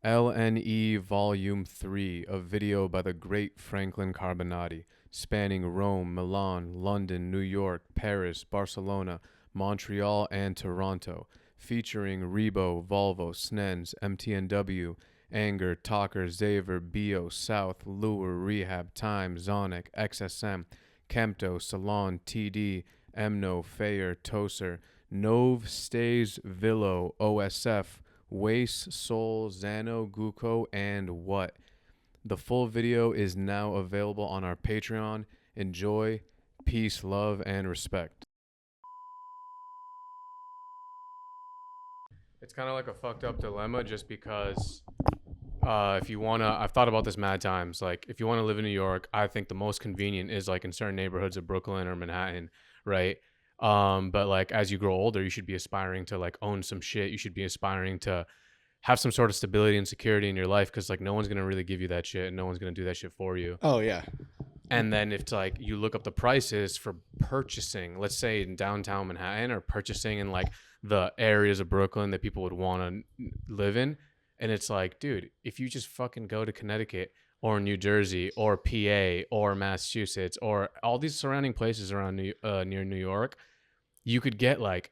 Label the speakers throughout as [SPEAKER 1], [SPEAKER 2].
[SPEAKER 1] LNE Volume 3, a video by the great Franklin Carbonati, spanning Rome, Milan, London, New York, Paris, Barcelona, Montreal, and Toronto, featuring Rebo, Volvo, Snens, MTNW, Anger, Talker, Xaver, Bio, South, Lure, Rehab, Time, Zonic, XSM, Kempto, Salon, TD, Emno, Fayer, Toser, Nove, Stays, Villo, OSF, Waste, Soul, Xano, Guko, and What. The full video is now available on our Patreon. Enjoy, peace, love, and respect. It's kind of like a fucked up dilemma just because if you want to, I've thought about this mad times. Like, if you want to live in New York, I think the most convenient is like in certain neighborhoods of Brooklyn or Manhattan, right? But like as you grow older, you should be aspiring to like own some shit. You should be aspiring to have some sort of stability and security in your life because like no one's gonna really give you that shit and no one's gonna do that shit for you.
[SPEAKER 2] Oh yeah.
[SPEAKER 1] And then if like you look up the prices for purchasing, let's say in downtown Manhattan or purchasing in like the areas of Brooklyn that people would want to live in, and it's like, dude, if you just fucking go to Connecticut or New Jersey or PA or Massachusetts or all these surrounding places around near New York, you could get like,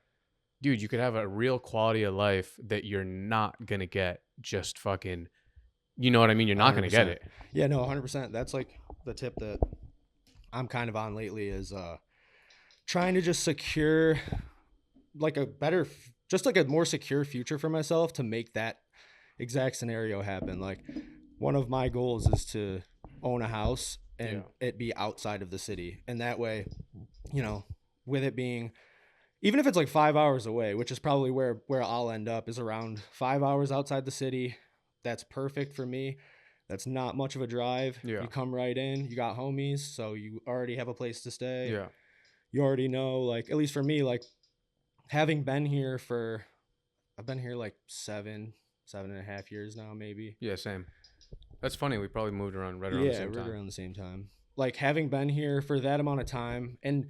[SPEAKER 1] dude, you could have a real quality of life that you're not gonna get just fucking, you know what I mean? You're not gonna get
[SPEAKER 2] 100%.
[SPEAKER 1] it.
[SPEAKER 2] Yeah, no, 100%. That's like the tip that I'm kind of on lately is trying to just secure like a better, just like a more secure future for myself to make that exact scenario happen. Like one of my goals is to own a house and it be outside of the city. And that way, you know, with it being, even if it's like 5 hours away, which is probably where I'll end up, is around 5 hours outside the city. That's perfect for me. That's not much of a drive.
[SPEAKER 1] Yeah.
[SPEAKER 2] You come right in, you got homies, so you already have a place to stay.
[SPEAKER 1] Yeah.
[SPEAKER 2] You already know, like, at least for me, like having been here for, I've been here like 7.5 years now, maybe.
[SPEAKER 1] Yeah, same. That's funny. We probably moved around right around the
[SPEAKER 2] Yeah,
[SPEAKER 1] same
[SPEAKER 2] right
[SPEAKER 1] time.
[SPEAKER 2] around the same time. Like having been here for that amount of time and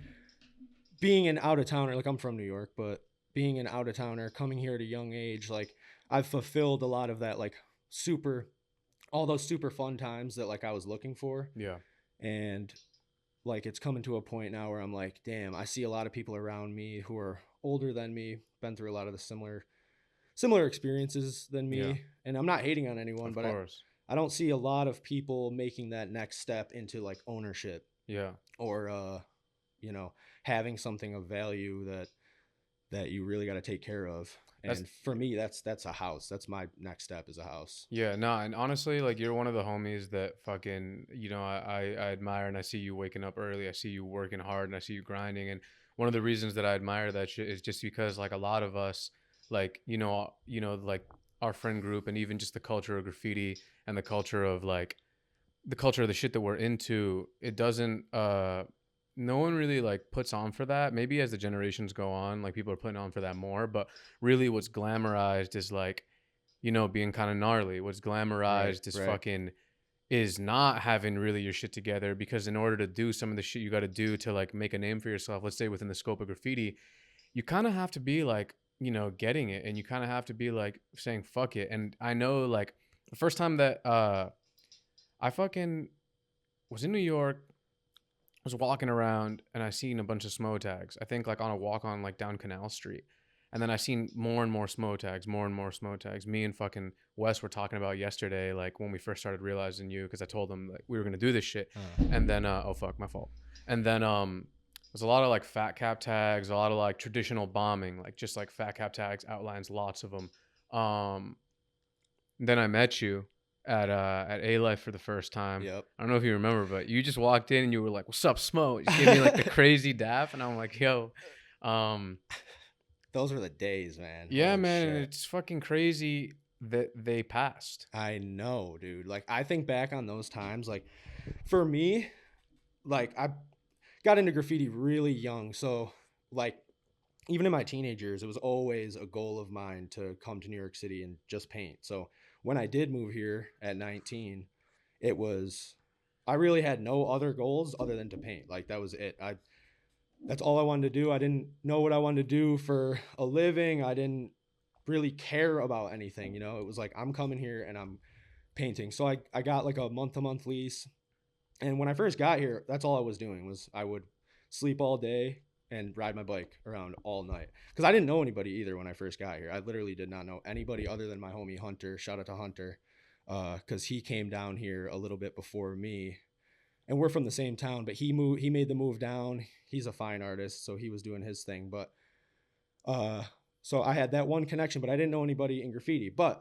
[SPEAKER 2] being an out of towner, like I'm from New York, but being an out of towner, coming here at a young age, like I've fulfilled a lot of that, like all those super fun times that like I was looking for.
[SPEAKER 1] Yeah.
[SPEAKER 2] And like it's coming to a point now where I'm like, damn, I see a lot of people around me who are older than me, been through a lot of the similar experiences than me.
[SPEAKER 1] Yeah.
[SPEAKER 2] And I'm not hating on anyone,
[SPEAKER 1] Of
[SPEAKER 2] but
[SPEAKER 1] course.
[SPEAKER 2] I don't see a lot of people making that next step into like ownership
[SPEAKER 1] Yeah.
[SPEAKER 2] or having something of value that you really got to take care of.
[SPEAKER 1] That's
[SPEAKER 2] And for me, that's a house. That's my next step is a house.
[SPEAKER 1] yeah, no, and honestly, like you're one of the homies that fucking, I admire and I see you waking up early. I see you working hard and I see you grinding. And one of the reasons that I admire that shit is just because like a lot of us, like, like our friend group and even just the culture of graffiti and the culture of like the culture of the shit that we're into, it doesn't no one really like puts on for that. Maybe as the generations go on, like people are putting on for that more, but really what's glamorized is like, being kind of gnarly. What's glamorized is
[SPEAKER 2] Right.
[SPEAKER 1] fucking is not having really your shit together because in order to do some of the shit you got to do to like make a name for yourself, let's say within the scope of graffiti, you kind of have to be like, getting it and you kind of have to be like saying fuck it. And I know like the first time that I fucking was in New York, I was walking around and I seen a bunch of SMOE tags. I think like on a walk on like down Canal Street. And then I seen more and more SMOE tags, more and more SMOE tags. Me and fucking Wes were talking about yesterday, like when we first started realizing you, because I told him like we were gonna do this shit. And then oh fuck, my fault. And then there's a lot of like fat cap tags, a lot of like traditional bombing, like just like fat cap tags, outlines, lots of them. Then I met you at A Life for the first time.
[SPEAKER 2] Yep.
[SPEAKER 1] I don't know if you remember, but you just walked in and you were like, "What's up, Smo?" Just gave me like the crazy dap, and I'm like, "Yo."
[SPEAKER 2] Those were the days, man.
[SPEAKER 1] Yeah,
[SPEAKER 2] Holy
[SPEAKER 1] man,
[SPEAKER 2] shit.
[SPEAKER 1] and it's fucking crazy that they passed.
[SPEAKER 2] I know, dude. Like I think back on those times, like for me, like I got into graffiti really young. So like even in my teenage years, it was always a goal of mine to come to New York City and just paint. So when I did move here at 19, it was, I really had no other goals other than to paint. Like that was it. That's all I wanted to do. I didn't know what I wanted to do for a living. I didn't really care about anything. You know, it was like, I'm coming here and I'm painting. So I got like a month lease. And when I first got here, that's all I was doing was I would sleep all day and ride my bike around all night. Because I didn't know anybody either when I first got here. I literally did not know anybody other than my homie Hunter. Shout out to Hunter. Because he came down here a little bit before me. And we're from the same town, but he made the move down. He's a fine artist, so he was doing his thing. But so I had that one connection, but I didn't know anybody in graffiti. But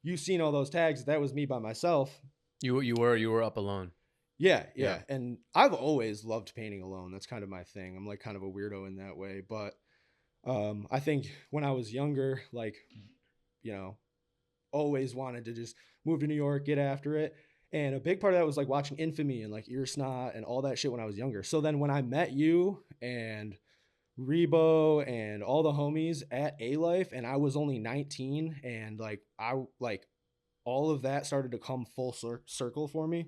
[SPEAKER 2] you seen all those tags, that was me by myself.
[SPEAKER 1] You were up alone.
[SPEAKER 2] Yeah. And I've always loved painting alone. That's kind of my thing. I'm like kind of a weirdo in that way. But I think when I was younger, like, you know, always wanted to just move to New York, get after it. And a big part of that was like watching Infamy and like Ear Snot and all that shit when I was younger. So then when I met you and Rebo and all the homies at A Life, and I was only 19, and like all of that started to come full circle for me.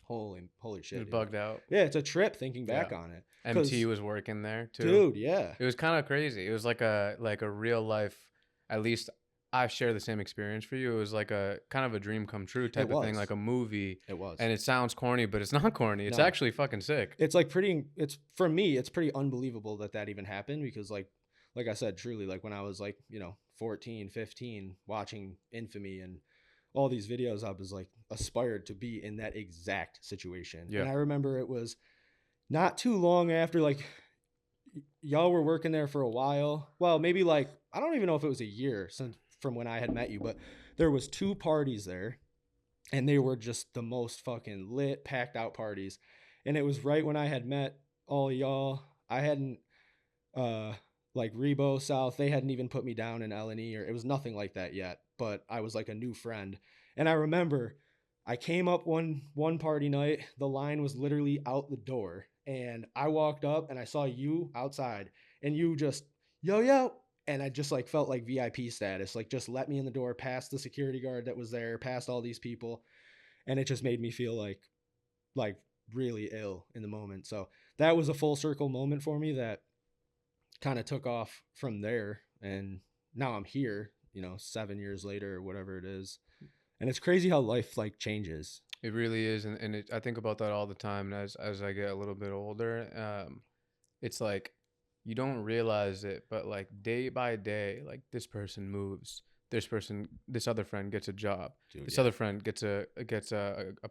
[SPEAKER 2] Holy shit.
[SPEAKER 1] It bugged out.
[SPEAKER 2] Yeah, it's a trip thinking back on it.
[SPEAKER 1] MT was working there too.
[SPEAKER 2] Dude, yeah.
[SPEAKER 1] It was kind of crazy. It was like a real life, at least I share the same experience for you. It was like a kind of a dream come true type of thing, like a movie.
[SPEAKER 2] It was.
[SPEAKER 1] And it sounds corny, but it's not corny. It's actually fucking sick.
[SPEAKER 2] It's like for me, it's pretty unbelievable that even happened, because like I said, truly, like when I was like, 14, 15, watching Infamy and all these videos, I was like aspired to be in that exact situation. Yeah. And I remember it was not too long after, like, y'all were working there for a while. Well, maybe like, I don't even know if it was a year from when I had met you, but there was 2 parties there, and they were just the most fucking lit, packed out parties. And it was right when I had met all y'all. I hadn't, like Rebo South, they hadn't even put me down in LNE, or it was nothing like that yet, but I was like a new friend. And I remember I came up one party night, the line was literally out the door, and I walked up and I saw you outside, and you just, yo, and I just like felt like VIP status, like just let me in the door, past the security guard that was there, past all these people. And it just made me feel like really ill in the moment. So that was a full circle moment for me that kind of took off from there. And now I'm here, 7 years later or whatever it is. And it's crazy how life like changes.
[SPEAKER 1] It really is. And I think about that all the time. And as I get a little bit older, it's like, you don't realize it, but like day by day, like this person moves, this other friend gets a job, other friend gets a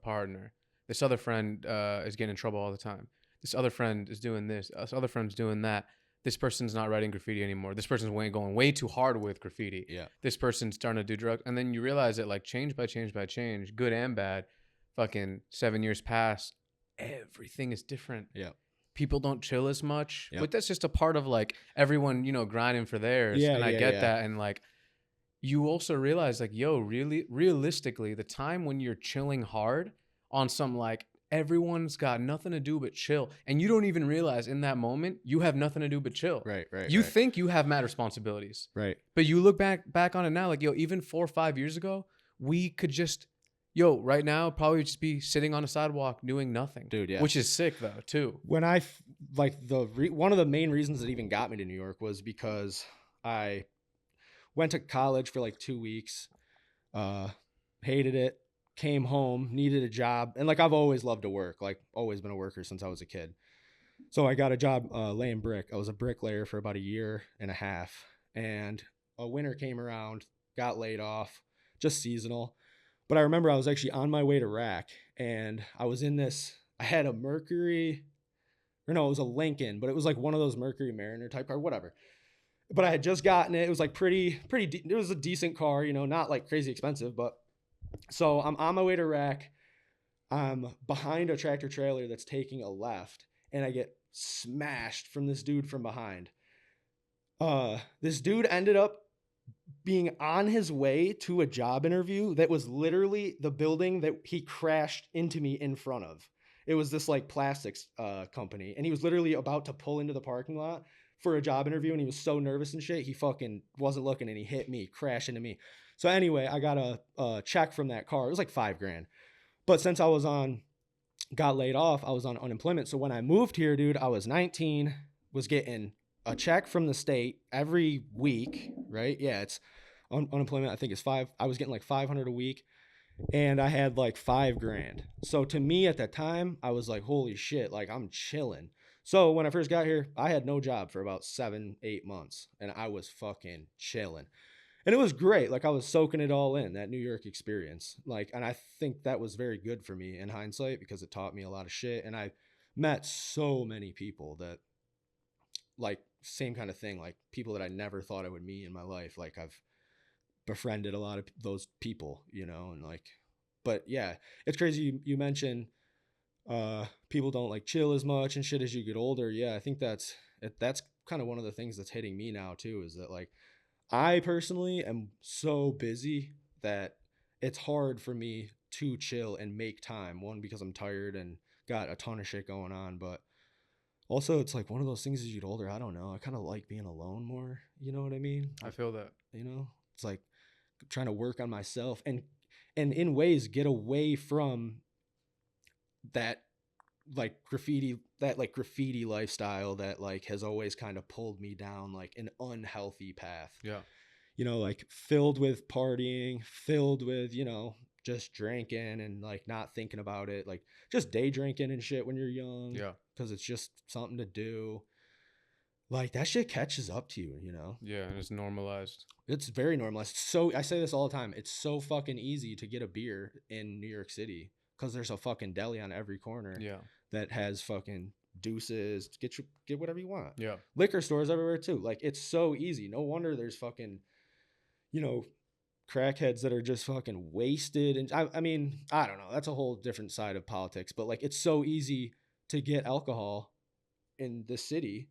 [SPEAKER 1] partner, this other friend is getting in trouble all the time, this other friend is doing this other friend's doing that, this person's not writing graffiti anymore, this person's going way too hard with graffiti, this person's starting to do drugs. And then you realize that like change by change, good and bad, fucking 7 years pass, everything is different. People don't chill as much, but that's just a part of like everyone, grinding for theirs. And I get that. And like, you also realize like, really realistically, the time when you're chilling hard on some, like, everyone's got nothing to do but chill. And you don't even realize in that moment, you have nothing to do but chill.
[SPEAKER 2] Right.
[SPEAKER 1] You think you have mad responsibilities.
[SPEAKER 2] Right.
[SPEAKER 1] But you look back on it now, like, even 4 or 5 years ago, we could just, right now, probably just be sitting on a sidewalk doing nothing.
[SPEAKER 2] Dude, yeah.
[SPEAKER 1] Which is sick, though, too.
[SPEAKER 2] When I, one of the main reasons that even got me to New York was because I went to college for like 2 weeks, hated it, came home, needed a job. And like, I've always loved to work, like always been a worker since I was a kid. So I got a job laying brick. I was a bricklayer for about 1.5 years. And a winter came around, got laid off, just seasonal. But I remember I was actually on my way to Rack, and I was in this, I had a Mercury, or no, it was a Lincoln, but it was like one of those Mercury Mariner type car, whatever. But I had just gotten it. It was like it was a decent car, not like crazy expensive, but so I'm on my way to Rack. I'm behind a tractor trailer that's taking a left, and I get smashed from this dude from behind. This dude ended up being on his way to a job interview that was literally the building that he crashed into me in front of. It was this like plastics company, and he was literally about to pull into the parking lot for a job interview, and he was so nervous and shit, he fucking wasn't looking, and he hit me, crashed into me. So anyway, I got a check from that car. It was like $5,000. But since got laid off, I was on unemployment. So when I moved here, dude, I was 19, was getting a check from the state every week, right? Yeah, it's unemployment. I think it's five. I was getting like 500 a week, and I had like 5 grand. So to me at that time, I was like, holy shit, like I'm chilling. So when I first got here, I had no job for about 7, 8 months, and I was fucking chilling. And it was great. Like I was soaking it all in, that New York experience. Like, and I think that was very good for me in hindsight because it taught me a lot of shit. And I met so many people that like same kind of thing, like people that I never thought I would meet in my life. Like I've befriended a lot of those people, and like, but yeah, it's crazy. You mentioned people don't like chill as much and shit as you get older. Yeah, I think that's kind of one of the things that's hitting me now too, is that like I personally am so busy that it's hard for me to chill and make time. One, because I'm tired and got a ton of shit going on, but also it's like one of those things as you get older, I don't know. I kind of like being alone more. You know what I mean?
[SPEAKER 1] I feel that.
[SPEAKER 2] It's like trying to work on myself and in ways get away from that graffiti lifestyle that like has always kind of pulled me down like an unhealthy path,
[SPEAKER 1] Yeah.
[SPEAKER 2] like filled with partying, filled with, just drinking and like not thinking about it, like just day drinking and shit when you're young,
[SPEAKER 1] Yeah.
[SPEAKER 2] because it's just something to do. Like that shit catches up to you.
[SPEAKER 1] Yeah. And it's normalized.
[SPEAKER 2] It's very normalized. So I say this all the time. It's so fucking easy to get a beer in New York City because there's a fucking deli on every corner
[SPEAKER 1] Yeah.
[SPEAKER 2] that has fucking deuces. Get whatever you want.
[SPEAKER 1] Yeah.
[SPEAKER 2] Liquor stores everywhere too. Like it's so easy. No wonder there's fucking, you know, crackheads that are just fucking wasted. And I mean, I don't know. That's a whole different side of politics. But like, it's so easy to get alcohol in the city,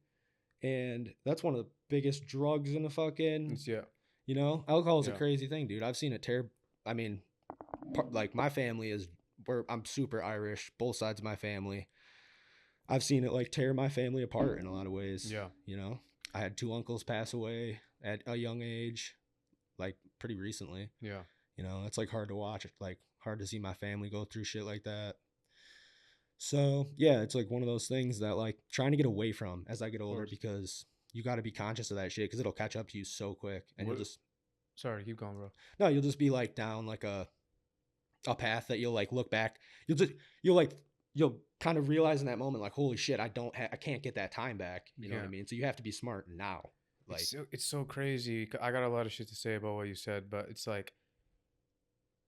[SPEAKER 2] and that's one of the biggest drugs in the fucking.
[SPEAKER 1] Yeah.
[SPEAKER 2] Alcohol is a
[SPEAKER 1] Yeah.
[SPEAKER 2] crazy thing, dude. I've seen it tear. I mean, like my family is where I'm super Irish, both sides of my family. I've seen it like tear my family apart in a lot of ways.
[SPEAKER 1] Yeah.
[SPEAKER 2] I had 2 uncles pass away at a young age, like pretty recently.
[SPEAKER 1] Yeah.
[SPEAKER 2] It's like hard to watch. It's like hard to see my family go through shit like that. So yeah, it's like one of those things that like trying to get away from as I get older, because you got to be conscious of that shit because it'll catch up to you so quick, and you'll just
[SPEAKER 1] Sorry, keep going, bro.
[SPEAKER 2] no, you'll just be like down like a path that you'll like look back. You'll kind of realize in that moment like, holy shit, I can't get that time back. You know what I mean? So you have to be smart now. Like
[SPEAKER 1] It's so crazy. I got a lot of shit to say about what you said, but it's like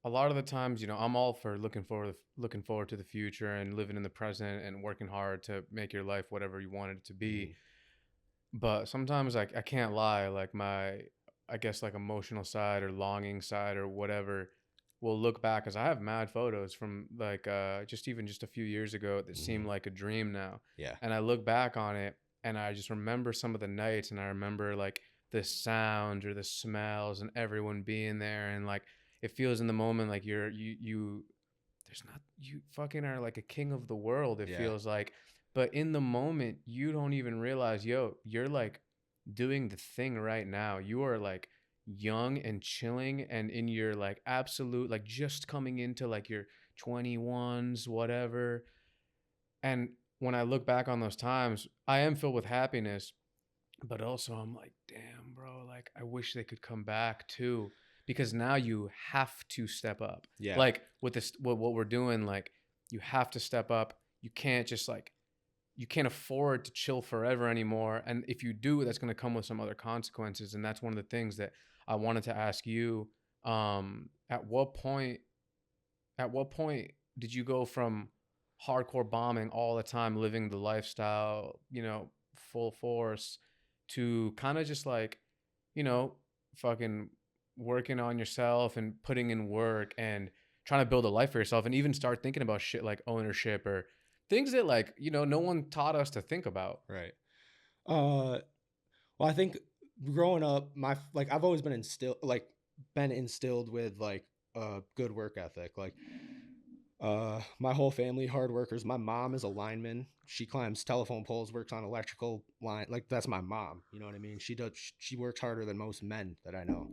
[SPEAKER 1] a lot of the times, I'm all for looking forward to the future and living in the present and working hard to make your life whatever you want it to be. But sometimes like I can't lie, like I guess like emotional side or longing side or whatever will look back, because I have mad photos from like just a few years ago that seem like a dream now.
[SPEAKER 2] Yeah.
[SPEAKER 1] And I look back on it and I just remember some of the nights, and I remember like the sounds or the smells and everyone being there, and like it feels in the moment like you fucking are like a king of the world, it feels like. But in the moment, you don't even realize, you're like doing the thing right now. You are like young and chilling and in your like absolute, like just coming into like your 21s, whatever. And when I look back on those times, I am filled with happiness, but also I'm like, damn, bro, like I wish they could come back too. Because now you have to step up.
[SPEAKER 2] Yeah.
[SPEAKER 1] Like with this, what we're doing, like you have to step up. You can't just like, you can't afford to chill forever anymore. And if you do, that's going to come with some other consequences. And that's one of the things that I wanted to ask you. At what point did you go from hardcore bombing all the time, living the lifestyle, full force, to kind of just like, fucking working on yourself and putting in work and trying to build a life for yourself, and even start thinking about shit like ownership or things that like, no one taught us to think about.
[SPEAKER 2] Right. Well, I think growing up, I've always been instilled with like a good work ethic. Like my whole family hard workers. My mom is a lineman. She climbs telephone poles, works on electrical line. Like that's my mom. You know what I mean? She works harder than most men that I know.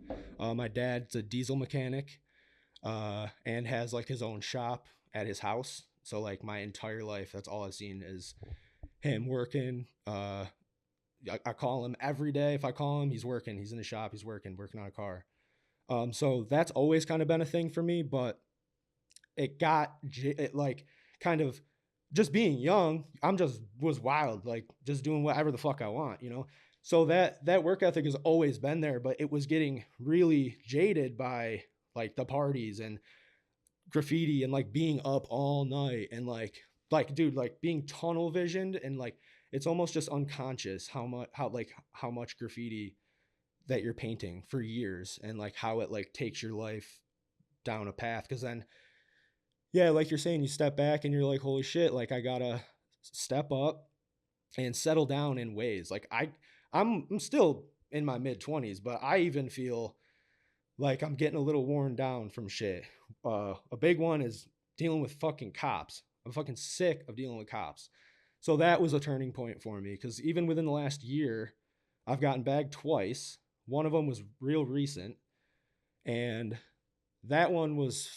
[SPEAKER 2] My dad's a diesel mechanic, and has like his own shop at his house. So like my entire life, that's all I've seen is him working. I call him every day. If I call him, he's working. He's in the shop. He's working on a car. So that's always kind of been a thing for me, but it like kind of just being young. I'm just was wild, like just doing whatever the fuck I want, you know? So that work ethic has always been there, but it was getting really jaded by like the parties and graffiti and like being up all night and like dude, like being tunnel visioned and like it's almost just unconscious how much graffiti that you're painting for years and like how it like takes your life down a path. Because then yeah, like you're saying, you step back and you're like, holy shit, like I gotta step up and settle down in ways like I'm still in my mid 20s, but I even feel like I'm getting a little worn down from shit. A big one is dealing with fucking cops. I'm fucking sick of dealing with cops. So that was a turning point for me because even within the last year, I've gotten bagged twice. One of them was real recent, and that one was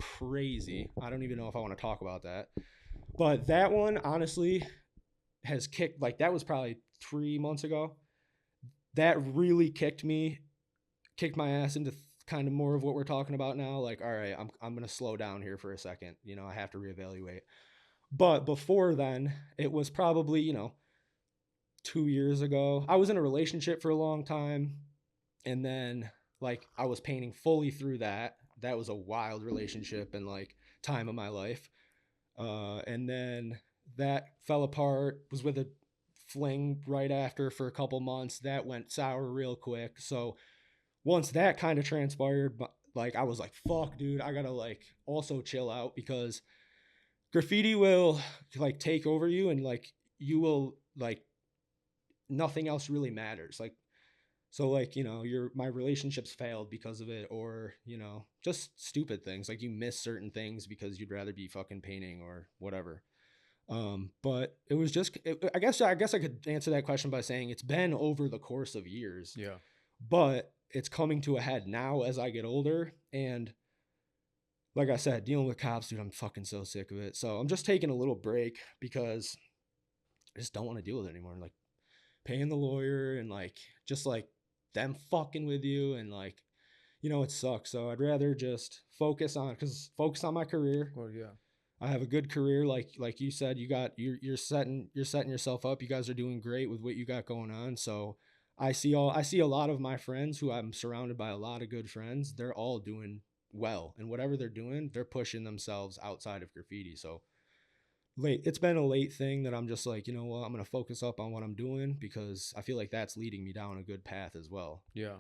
[SPEAKER 2] crazy. I don't even know if I want to talk about that. But that one, honestly, has kicked, like, that was probably 3 months ago. That really kicked my ass into kind of more of what we're talking about now. Like, all right, I'm going to slow down here for a second. You know, I have to reevaluate. But before then, it was probably, 2 years ago. I was in a relationship for a long time. And then, like, I was painting fully through that. That was a wild relationship and, like, time of my life. And then that fell apart, was with a fling right after for a couple months. That went sour real quick. So once that kind of transpired, like, I was like, fuck, dude, I gotta, like, also chill out because graffiti will, like, take over you and, like, you will, like, nothing else really matters. Like, so, like, my relationships failed because of it, or, just stupid things. Like, you miss certain things because you'd rather be fucking painting or whatever. But it was just, I guess I could answer that question by saying it's been over the course of years.
[SPEAKER 1] Yeah.
[SPEAKER 2] But it's coming to a head now as I get older. And like I said, dealing with cops, dude, I'm fucking so sick of it. So I'm just taking a little break because I just don't want to deal with it anymore. Like, paying the lawyer and, like, just, like, them fucking with you and, like, it sucks. So I'd rather just focus on my career.
[SPEAKER 1] Well, yeah.
[SPEAKER 2] I have a good career. Like you said, you're setting yourself up. You guys are doing great with what you got going on. So I see a lot of my friends who I'm surrounded by a lot of good friends. They're all doing well, and whatever they're doing, they're pushing themselves outside of graffiti. So it's been a late thing that I'm just like, you know what, I'm going to focus up on what I'm doing because I feel like that's leading me down a good path as well.
[SPEAKER 1] Yeah.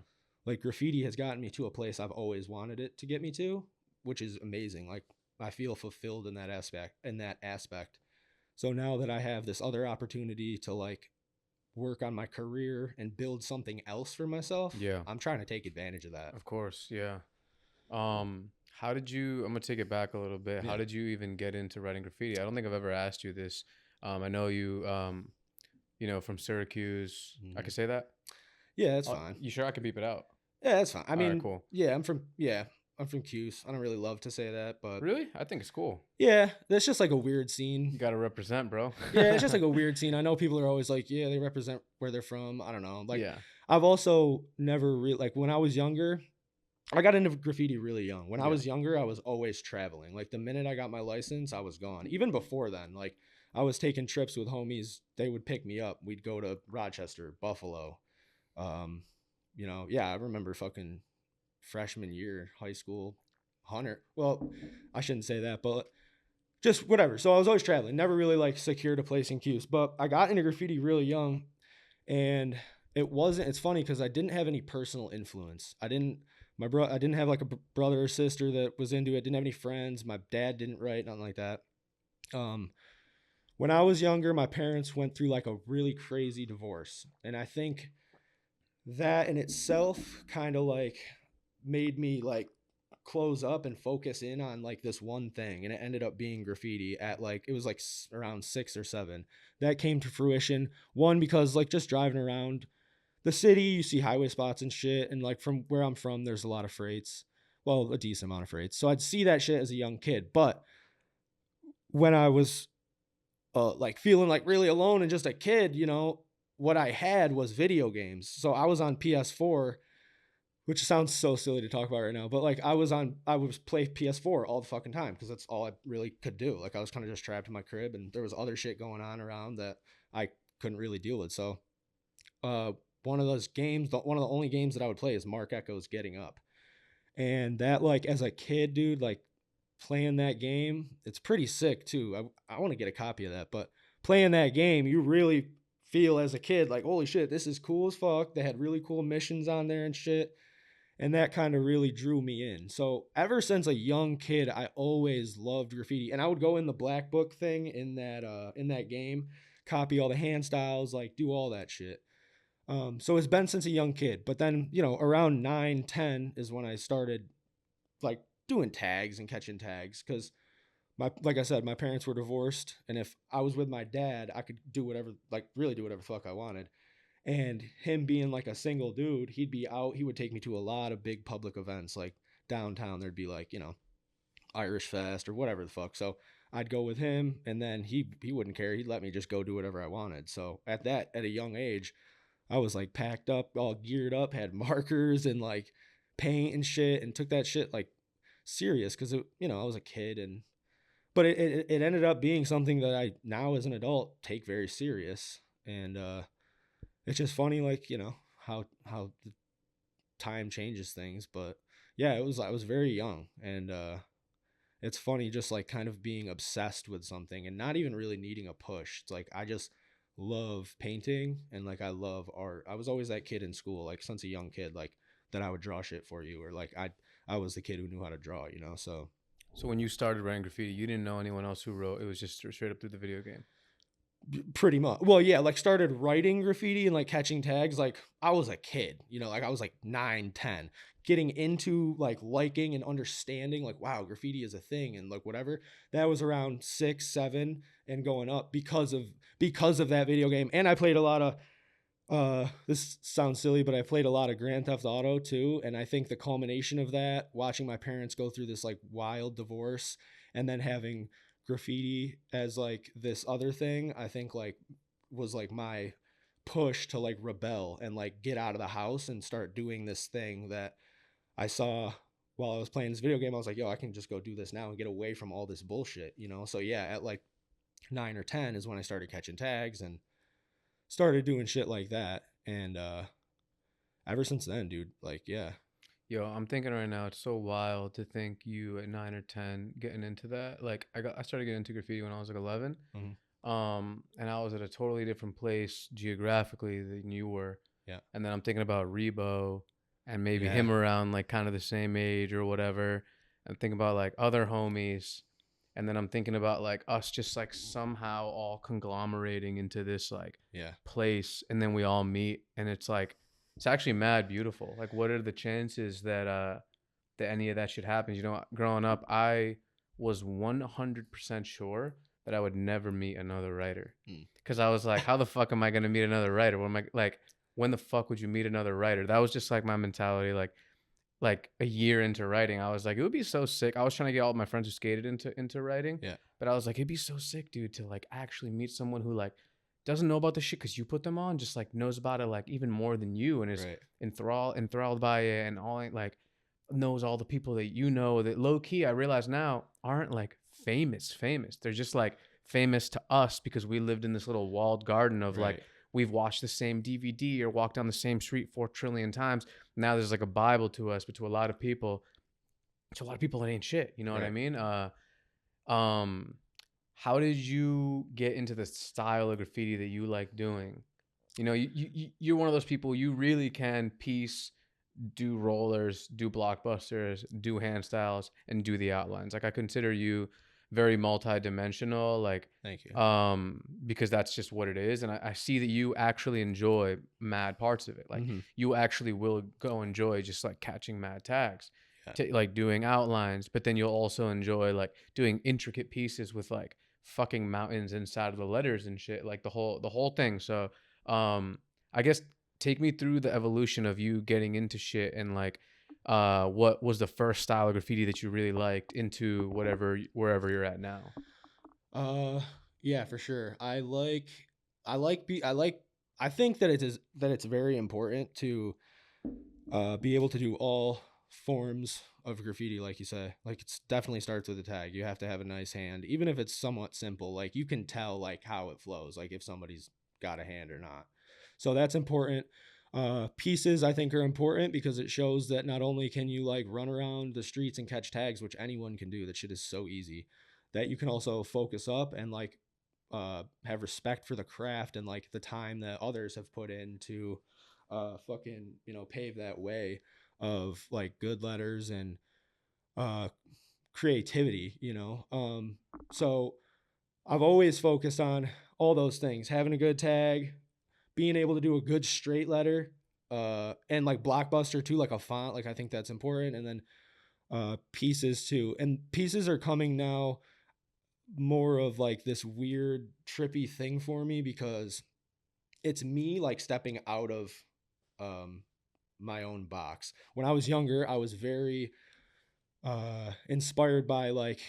[SPEAKER 2] Like, graffiti has gotten me to a place I've always wanted it to get me to, which is amazing. Like, I feel fulfilled in that aspect. So now that I have this other opportunity to, like, work on my career and build something else for myself,
[SPEAKER 1] Yeah.
[SPEAKER 2] I'm trying to take advantage of that.
[SPEAKER 1] Of course. Yeah. How did you, I'm gonna take it back a little bit.
[SPEAKER 2] Yeah.
[SPEAKER 1] How did you even get into writing graffiti? I don't think I've ever asked you this. I know you, from Syracuse. I could say that?
[SPEAKER 2] Yeah, that's fine.
[SPEAKER 1] You sure I can beep it out?
[SPEAKER 2] Yeah, that's fine. I mean,
[SPEAKER 1] cool.
[SPEAKER 2] Yeah, I'm from Cuse. I don't really love to say that, but
[SPEAKER 1] Really? I think it's cool.
[SPEAKER 2] yeah, that's just like a weird scene.
[SPEAKER 1] You gotta represent, bro.
[SPEAKER 2] Yeah, it's just like a weird scene. I know people are always like, yeah, they represent where they're from. I don't know. Like,
[SPEAKER 1] yeah.
[SPEAKER 2] I've also never really, like, when I was younger, I got into graffiti really young. When I
[SPEAKER 1] Yeah.
[SPEAKER 2] was younger, I was always traveling. Like, the minute I got my license, I was gone. Even before then, like, I was taking trips with homies. They would pick me up. We'd go to Rochester, Buffalo. Yeah, I remember fucking freshman year, high school, Hunter. Well, I shouldn't say that, but just whatever. So I was always traveling, never really, like, secured a place in Cuse. But I got into graffiti really young, and it's funny because I didn't have any personal influence. I didn't have, like, a brother or sister that was into it. Didn't have any friends. My dad didn't write, nothing like that. When I was younger, my parents went through, like, a really crazy divorce. And I think that in itself kind of, like, made me, like, close up and focus in on, like, this one thing. And it ended up being graffiti at, like, it was like around 6 or 7. That came to fruition. One, because, like, just driving around the city, you see highway spots and shit. And, like, from where I'm from, there's a lot of freights. Well, a decent amount of freights. So I'd see that shit as a young kid. But when I was, like, feeling, like, really alone and just a kid, what I had was video games. So I was on PS4, which sounds so silly to talk about right now, but like I was play PS4 all the fucking time because that's all I really could do. Like I was kind of just trapped in my crib, and there was other shit going on around that I couldn't really deal with. So one of those games, one of the only games that I would play is Mark Echo's Getting Up. And that, like, as a kid, dude, like playing that game, it's pretty sick too. I want to get a copy of that, but playing that game, you really feel as a kid like, holy shit, this is cool as fuck. They had really cool missions on there and shit. And that kind of really drew me in. So ever since a young kid, I always loved graffiti. And I would go in the black book thing in that game, copy all the hand styles, like do all that shit. So it's been since a young kid, but then, around 9, 10 is when I started like doing tags and catching tags. Cause like I said, my parents were divorced. And if I was with my dad, I could do whatever, like really do whatever the fuck I wanted. And him being like a single dude, he'd be out, he would take me to a lot of big public events, like downtown. There'd be like, Irish Fest or whatever the fuck. So I'd go with him, and then he wouldn't care. He'd let me just go do whatever I wanted. So at a young age, I was like packed up, all geared up, had markers and like paint and shit, and took that shit like serious because I was a kid. And but it ended up being something that I now as an adult take very serious. And it's just funny, like, how the time changes things. But yeah, I was very young. And it's funny just like kind of being obsessed with something and not even really needing a push. It's like I just love painting, and like I love art. I was always that kid in school, like since a young kid, like that I would draw shit for you, or like I was the kid who knew how to draw, so
[SPEAKER 1] So when you started writing graffiti, you didn't know anyone else who wrote. It was just straight up through the video game.
[SPEAKER 2] pretty much. Well, yeah, like started writing graffiti and like catching tags like I was a kid, like I was like 9, 10, getting into like liking and understanding like, wow, graffiti is a thing, and like whatever. That was around 6, 7 and going up because of that video game. And I played a lot of this sounds silly, but I played a lot of Grand Theft Auto too. And I think the culmination of that, watching my parents go through this like wild divorce and then having graffiti as like this other thing, I think like was like my push to like rebel and like get out of the house and start doing this thing that I saw while I was playing this video game. I was like, yo, I can just go do this now and get away from all this bullshit. So yeah, at like 9 or 10 is when I started catching tags and started doing shit like that. And ever since then, dude, like, yeah.
[SPEAKER 1] Yo, I'm thinking right now, it's so wild to think you at 9 or 10 getting into that. Like I started getting into graffiti when I was like 11.
[SPEAKER 2] Mhm.
[SPEAKER 1] And I was at a totally different place geographically than you were.
[SPEAKER 2] Yeah.
[SPEAKER 1] And then I'm thinking about Rebo and maybe
[SPEAKER 2] Yeah.
[SPEAKER 1] him around like kind of the same age or whatever. I'm thinking about like other homies. And then I'm thinking about like us just like somehow all conglomerating into this like
[SPEAKER 2] Yeah.
[SPEAKER 1] place, and then we all meet, and it's like it's actually mad beautiful. Like what are the chances that any of that shit happens? Growing up, I was 100% sure that I would never meet another writer. Because I was like, how the fuck am I going to meet another writer? What am I like? When the fuck would you meet another writer? That was just like my mentality. Like a year into writing, I was like, it would be so sick. I was trying to get all my friends who skated into writing.
[SPEAKER 2] Yeah.
[SPEAKER 1] But I was like, it'd be so sick, dude, to like actually meet someone who like doesn't know about the shit because you put them on, just like knows about it like even more than you, and is
[SPEAKER 2] Right.
[SPEAKER 1] enthralled by it, and all like knows all the people that that low key I realize now aren't like famous. They're just like famous to us because we lived in this little walled garden of like
[SPEAKER 2] Right.
[SPEAKER 1] we've watched the same DVD or walked down the same street 4 trillion times. Now there's like a Bible to us, but to a lot of people it ain't shit. You know what I
[SPEAKER 2] Right.
[SPEAKER 1] mean? How did you get into the style of graffiti that you like doing? You're one of those people, you really can piece, do rollers, do blockbusters, do hand styles, and do the outlines. Like I consider you very multi-dimensional, like
[SPEAKER 2] Thank you.
[SPEAKER 1] because that's just what it is. And I see that you actually enjoy mad parts of it. Like you actually will go enjoy just like catching mad tags,
[SPEAKER 2] Yeah.
[SPEAKER 1] like doing outlines, but then you'll also enjoy like doing intricate pieces with like fucking mountains inside of the letters and shit, like the whole thing. So I guess take me through the evolution of you getting into shit, and like what was the first style of graffiti that you really liked into wherever you're at now.
[SPEAKER 2] Yeah, for sure. I like I think that it's very important to be able to do all forms of graffiti, like you say. Like it's definitely starts with a tag. You have to have a nice hand, even if it's somewhat simple. Like you can tell like how it flows, like if somebody's got a hand or not. So that's important. Pieces I think are important because it shows that not only can you like run around the streets and catch tags, which anyone can do, that shit is so easy, that you can also focus up and like have respect for the craft and like the time that others have put in to fucking, you know, pave that way of like good letters and uh creativity, you know. So I've always focused on all those things, having a good tag, being able to do a good straight letter, and like blockbuster too, like a font, like I think that's important. And then pieces too, and pieces are coming now more of like this weird trippy thing for me because it's me like stepping out of um my own box. When I was younger, I was very inspired by like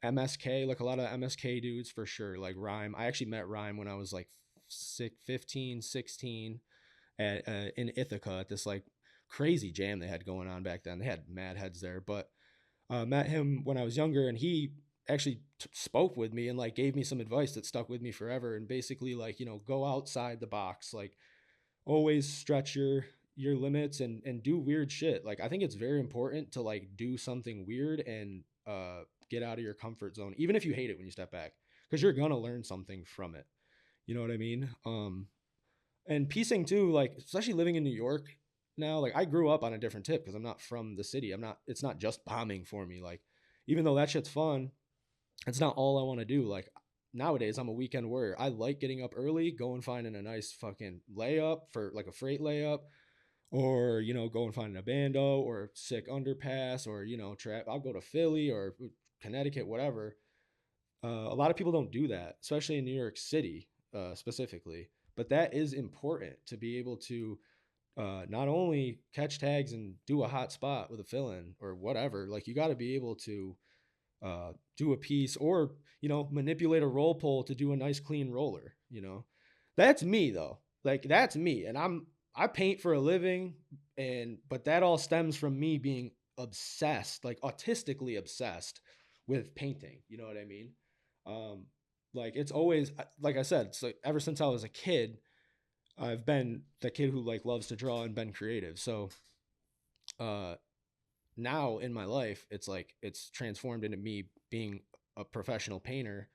[SPEAKER 2] MSK, like a lot of MSK dudes for sure, like Rhyme. I actually met Rhyme when I was like 15, 16 at in Ithaca at this like crazy jam they had going on back then. They had mad heads there, but met him when I was younger, and he actually spoke with me and like gave me some advice that stuck with me forever. And basically, like, you know, go outside the box, like always stretch your limits and do weird shit. Like I think it's very important to like do something weird and get out of your comfort zone, even if you hate it when you step back, because you're gonna learn something from it. You know what I mean? And piecing too, like especially living in New York now, like I grew up on a different tip because I'm not from the city. I'm not. It's not just bombing for me. Like even though that shit's fun, it's not all I want to do. Like nowadays, I'm a weekend warrior. I like getting up early, going finding a nice fucking layup for like a freight layup, or you know, go and find a bando or a sick underpass, or you know, trap. I'll go to Philly or Connecticut, whatever. A lot of people don't do that, especially in New York City specifically. But that is important to be able to not only catch tags and do a hot spot with a fill-in or whatever. Like you got to be able to do a piece or you know manipulate a roll pull to do a nice clean roller. You know, that's me though. Like that's me, and I paint for a living, and but that all stems from me being obsessed, like autistically obsessed with painting. You know what I mean? Um, like it's always like I said, it's like ever since I was a kid, I've been the kid who like loves to draw and been creative. So uh now in my life, it's like it's transformed into me being a professional painter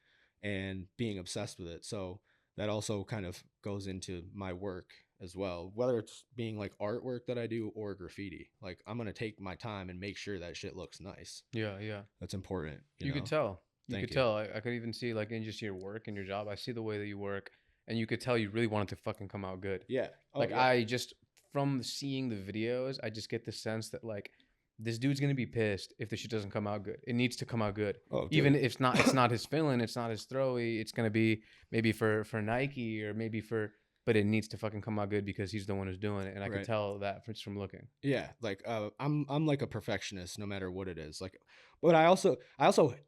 [SPEAKER 2] and being obsessed with it. So that also kind of goes into my work as well, whether it's being like artwork that I do or graffiti. Like I'm gonna take my time and make sure that shit looks nice.
[SPEAKER 1] Yeah, yeah.
[SPEAKER 2] That's important, you
[SPEAKER 1] You could
[SPEAKER 2] know.
[SPEAKER 1] tell. You
[SPEAKER 2] Thank
[SPEAKER 1] could
[SPEAKER 2] you.
[SPEAKER 1] tell. I could even see like in just your work and your job. I see the way that you work, and you could tell you really want it to fucking come out good.
[SPEAKER 2] Yeah. Oh
[SPEAKER 1] Like
[SPEAKER 2] yeah.
[SPEAKER 1] I just from seeing the videos, I just get the sense that like this dude's gonna be pissed if the shit doesn't come out good. It needs to come out good.
[SPEAKER 2] Oh
[SPEAKER 1] Even
[SPEAKER 2] dude.
[SPEAKER 1] if it's not his fill-in, it's not his throwy. It's gonna be maybe for Nike or maybe for, but it needs to fucking come out good because he's the one who's doing it, and I could
[SPEAKER 2] Right.
[SPEAKER 1] tell that just from looking.
[SPEAKER 2] Yeah, like I'm like a perfectionist no matter what it is. Like but I also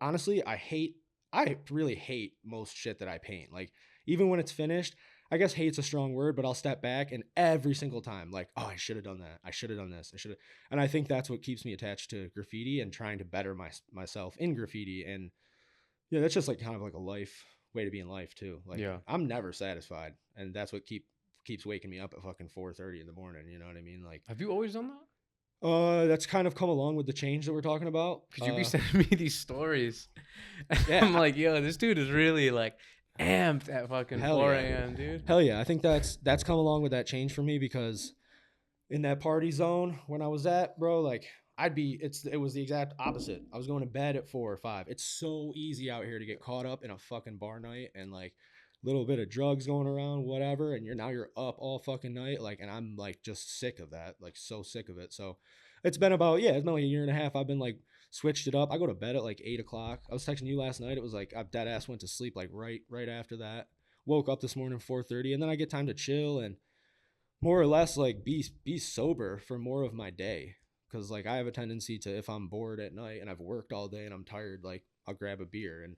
[SPEAKER 2] honestly I really hate most shit that I paint. Like even when it's finished, I guess hate's a strong word, but I'll step back and every single time like, oh, I should have done that. I should have done this. I should have. And I think that's what keeps me attached to graffiti and trying to better myself in graffiti. And yeah, that's just like kind of like a life way to be in life too. Like
[SPEAKER 1] Yeah.
[SPEAKER 2] I'm never satisfied, and that's what keeps waking me up at fucking 4:30 in the morning, you know what I mean? Like
[SPEAKER 1] Have you always done that?
[SPEAKER 2] that's kind of come along with the change that we're talking about.
[SPEAKER 1] Cause you be sending me these stories.
[SPEAKER 2] Yeah,
[SPEAKER 1] I'm like, yo, this dude is really like amped at fucking
[SPEAKER 2] hell
[SPEAKER 1] 4
[SPEAKER 2] yeah,
[SPEAKER 1] a.m., dude.
[SPEAKER 2] hell yeah. I think that's come along with that change for me because in that party zone when I was at, bro, like it was the exact opposite. I was going to bed at 4 or 5. It's so easy out here to get caught up in a fucking bar night and like little bit of drugs going around, whatever, and you're up all fucking night, like, and I'm like just sick of that, like so sick of it. So it's been like a year and a half. I've been like switched it up. I go to bed at like 8 o'clock. I was texting you last night. It was like I dead ass went to sleep like right after that. Woke up this morning 4:30, and then I get time to chill and more or less like be sober for more of my day because like I have a tendency to if I'm bored at night and I've worked all day and I'm tired, like I'll grab a beer and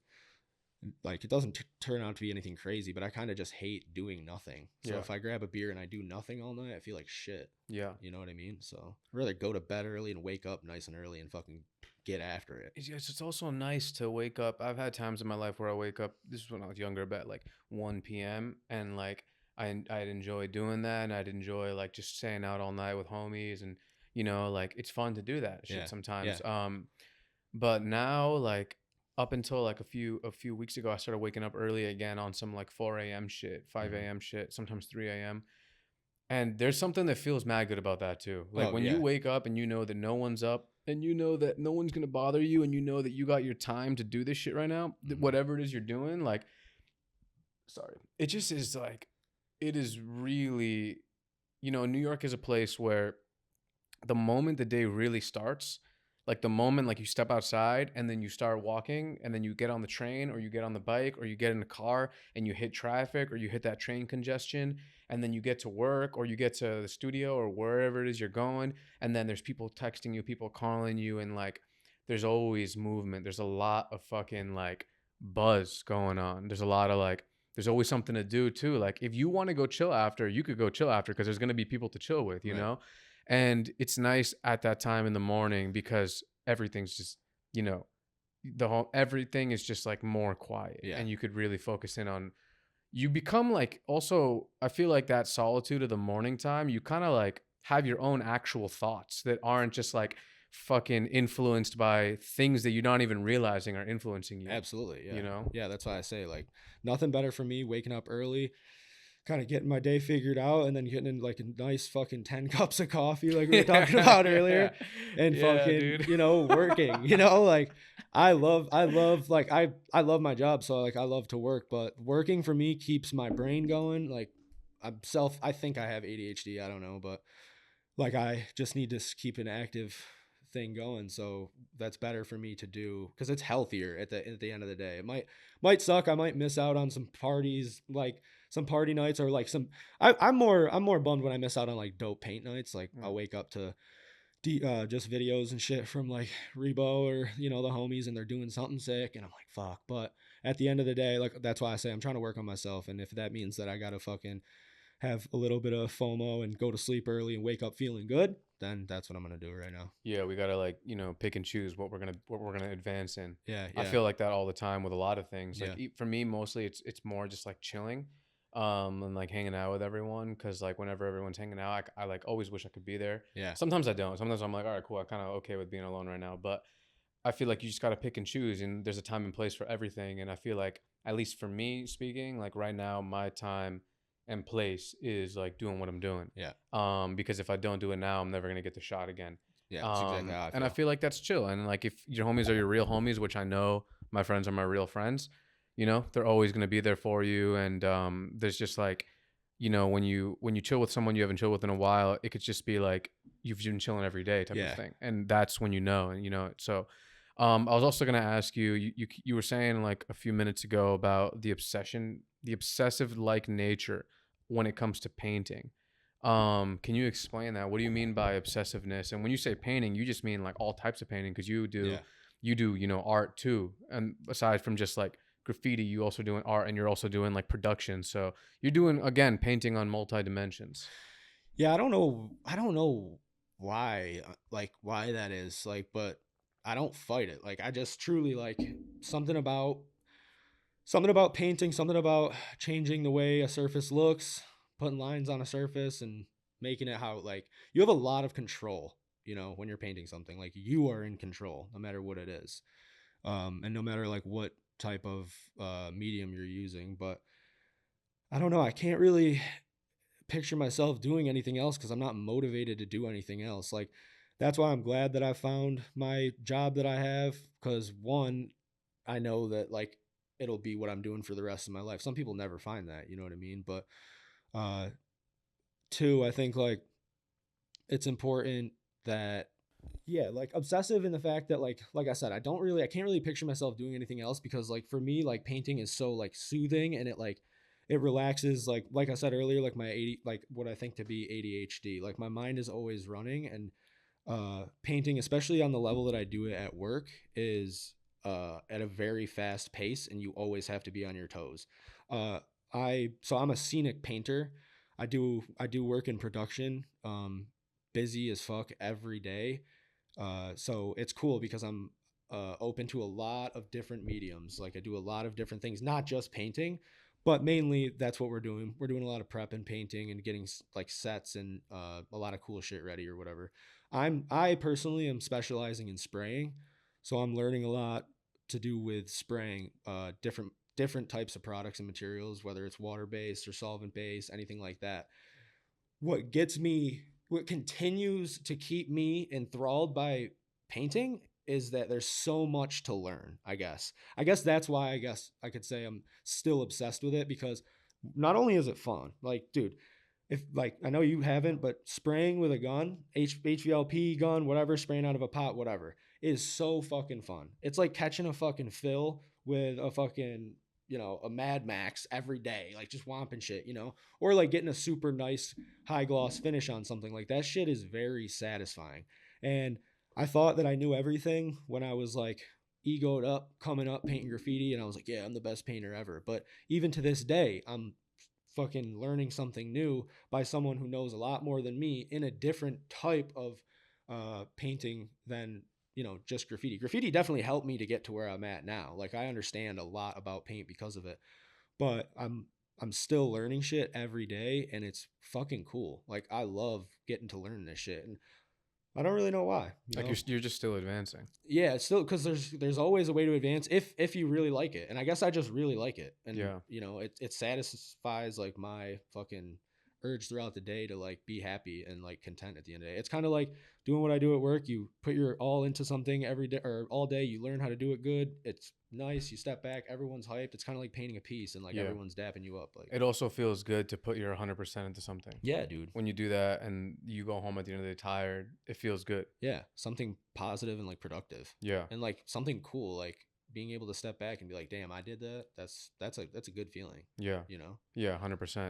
[SPEAKER 2] like it doesn't turn out to be anything crazy, but I kind of just hate doing nothing. So
[SPEAKER 1] Yeah.
[SPEAKER 2] if I grab a beer and I do nothing all night, I feel like shit.
[SPEAKER 1] Yeah.
[SPEAKER 2] You know what I mean? So I'd rather go to bed early and wake up nice and early and fucking get after it.
[SPEAKER 1] It's also nice to wake up. I've had times in my life where I wake up. This is when I was younger, about like 1 p.m. and like I'd enjoy doing that, and I'd enjoy like just staying out all night with homies, and like it's fun to do that shit
[SPEAKER 2] Yeah. Yeah.
[SPEAKER 1] sometimes. But now like up until like a few weeks ago, I started waking up early again on some like 4 a.m. shit, 5
[SPEAKER 2] Mhm.
[SPEAKER 1] a.m. shit, sometimes 3 a.m. And there's something that feels mad good about that too. Like
[SPEAKER 2] Oh
[SPEAKER 1] when you
[SPEAKER 2] yeah.
[SPEAKER 1] wake up and you know that no one's up and you know that no one's gonna bother you and you know that you got your time to do this shit right now,
[SPEAKER 2] Mhm.
[SPEAKER 1] whatever it is you're doing, like, sorry, it just is like, it is really, New York is a place where the moment the day really starts, like the moment like you step outside and then you start walking and then you get on the train or you get on the bike or you get in the car and you hit traffic or you hit that train congestion and then you get to work or you get to the studio or wherever it is you're going, and then there's people texting you, people calling you, and like there's always movement. There's a lot of fucking like buzz going on. There's a lot of like there's always something to do too. Like if you want to go chill after, you could go chill after because there's going to be people to chill with,
[SPEAKER 2] Right.
[SPEAKER 1] and it's nice at that time in the morning because everything's just, you know, the whole everything is just like more quiet
[SPEAKER 2] Yeah.
[SPEAKER 1] and you could really focus in on, you become like, also I feel like that solitude of the morning time, you kind of like have your own actual thoughts that aren't just like fucking influenced by things that you're not even realizing are influencing you,
[SPEAKER 2] Absolutely.
[SPEAKER 1] you
[SPEAKER 2] Yeah.
[SPEAKER 1] know?
[SPEAKER 2] Yeah. That's why I say like nothing better for me waking up early, kind of getting my day figured out, and then getting in like a nice fucking 10 cups of coffee like we were talking about
[SPEAKER 1] Yeah.
[SPEAKER 2] earlier, and
[SPEAKER 1] Yeah,
[SPEAKER 2] fucking,
[SPEAKER 1] dude.
[SPEAKER 2] working, like I love my job, so like I love to work, but working for me keeps my brain going. Like I think I have ADHD, I don't know, but like I just need to keep an active thing going, so that's better for me to do because it's healthier at the end of the day. It might suck, I might miss out on some parties, like some party nights, or like I'm more bummed when I miss out on like dope paint nights. Like I'll
[SPEAKER 1] Mm.
[SPEAKER 2] wake up to just videos and shit from like Rebo or the homies, and they're doing something sick, and I'm like fuck. But at the end of the day, like that's why I say I'm trying to work on myself, and if that means that I gotta fucking have a little bit of FOMO and go to sleep early and wake up feeling good, then that's what I'm gonna do right now.
[SPEAKER 1] Yeah, we gotta like, pick and choose what we're gonna advance in.
[SPEAKER 2] Yeah,
[SPEAKER 1] I
[SPEAKER 2] yeah,
[SPEAKER 1] feel like that all the time with a lot of things. Like
[SPEAKER 2] yeah,
[SPEAKER 1] for me, mostly it's more just like chilling, and like hanging out with everyone. Cause like whenever everyone's hanging out, I like always wish I could be there.
[SPEAKER 2] yeah,
[SPEAKER 1] Sometimes I don't. Sometimes I'm like, all right, cool. I'm kind of okay with being alone right now. But I feel like you just gotta pick and choose, and there's a time and place for everything. And I feel like, at least for me speaking, like right now, my time and place is like doing what I'm doing.
[SPEAKER 2] yeah,
[SPEAKER 1] Because if I don't do it now, I'm never gonna get the shot again.
[SPEAKER 2] yeah. That's exactly how I
[SPEAKER 1] And I
[SPEAKER 2] feel.
[SPEAKER 1] feel like that's chill. And like if your homies are your real homies, which I know my friends are my real friends, they're always gonna be there for you. And there's just like, when you chill with someone you haven't chilled with in a while, it could just be like you've been chilling every day type of
[SPEAKER 2] Yeah,
[SPEAKER 1] thing. And that's when and so I was also gonna ask you, you were saying like a few minutes ago about the obsessive like nature when it comes to painting. Can you explain that? What do you mean by obsessiveness? And when you say painting, you just mean like all types of painting, because
[SPEAKER 2] yeah.
[SPEAKER 1] you do, art too. And aside from just like graffiti, you also doing art and you're also doing like production. So you're doing, again, painting on multi dimensions.
[SPEAKER 2] Yeah, I don't know why, like why that is, like, but I don't fight it. Like I just truly like something about something about painting, something about changing the way a surface looks, putting lines on a surface and making it how, like, you have a lot of control, when you're painting something. Like you are in control no matter what it is. And no matter like what type of medium you're using, but I don't know, I can't really picture myself doing anything else because I'm not motivated to do anything else. Like that's why I'm glad that I found my job that I have, because one, I know that like it'll be what I'm doing for the rest of my life. Some people never find that, you know what I mean? But uh two, I think like it's important that, yeah, like obsessive in the fact that like I said, I can't really picture myself doing anything else, because like for me like painting is so like soothing, and it relaxes, like I said earlier, like my 80, like what I think to be ADHD. Like my mind is always running, and painting, especially on the level that I do it at work, is at a very fast pace, and you always have to be on your toes. Uh, I'm a scenic painter. I do work in production, busy as fuck every day. So it's cool because I'm open to a lot of different mediums. Like I do a lot of different things, not just painting, but mainly that's what we're doing. We're doing a lot of prep and painting and getting like sets and a lot of cool shit ready or whatever. I personally am specializing in spraying, so I'm learning a lot to do with spraying different types of products and materials, whether it's water based or solvent based, anything like that. What continues to keep me enthralled by painting is that there's so much to learn. I guess that's why I could say I'm still obsessed with it, because not only is it fun, like dude, if like I know you haven't, but spraying with a gun, HVLP gun, whatever, spraying out of a pot, whatever, is so fucking fun. It's like catching a fucking fill with a fucking, a Mad Max every day, like just whomping shit, or like getting a super nice high gloss finish on something. Like that shit is very satisfying. And I thought that I knew everything when I was like egoed up, coming up, painting graffiti, and I was like, yeah, I'm the best painter ever. But even to this day, I'm fucking learning something new by someone who knows a lot more than me in a different type of painting than just graffiti. Graffiti definitely helped me to get to where I'm at now. Like I understand a lot about paint because of it, but I'm still learning shit every day, and it's fucking cool. Like I love getting to learn this shit, and I don't really know why.
[SPEAKER 1] Like you're just still advancing.
[SPEAKER 2] Yeah, it's still because there's always a way to advance if you really like it, and I guess I just really like it, and
[SPEAKER 1] Yeah.
[SPEAKER 2] it satisfies like my fucking urge throughout the day to like be happy and like content at the end of the day. It's kind of like doing what I do at work. You put your all into something every day or all day. You learn how to do it good. It's nice. You step back. Everyone's hyped. It's kind of like painting a piece, and like
[SPEAKER 1] Yeah.
[SPEAKER 2] everyone's dapping you up. Like
[SPEAKER 1] It also feels good to put your 100% into something.
[SPEAKER 2] yeah, dude.
[SPEAKER 1] When you do that and you go home at the end of the day tired, it feels good.
[SPEAKER 2] Yeah, something positive and like productive.
[SPEAKER 1] Yeah.
[SPEAKER 2] And like something cool, like being able to step back and be like, damn, I did that. That's a good feeling.
[SPEAKER 1] Yeah.
[SPEAKER 2] You know?
[SPEAKER 1] Yeah, 100%.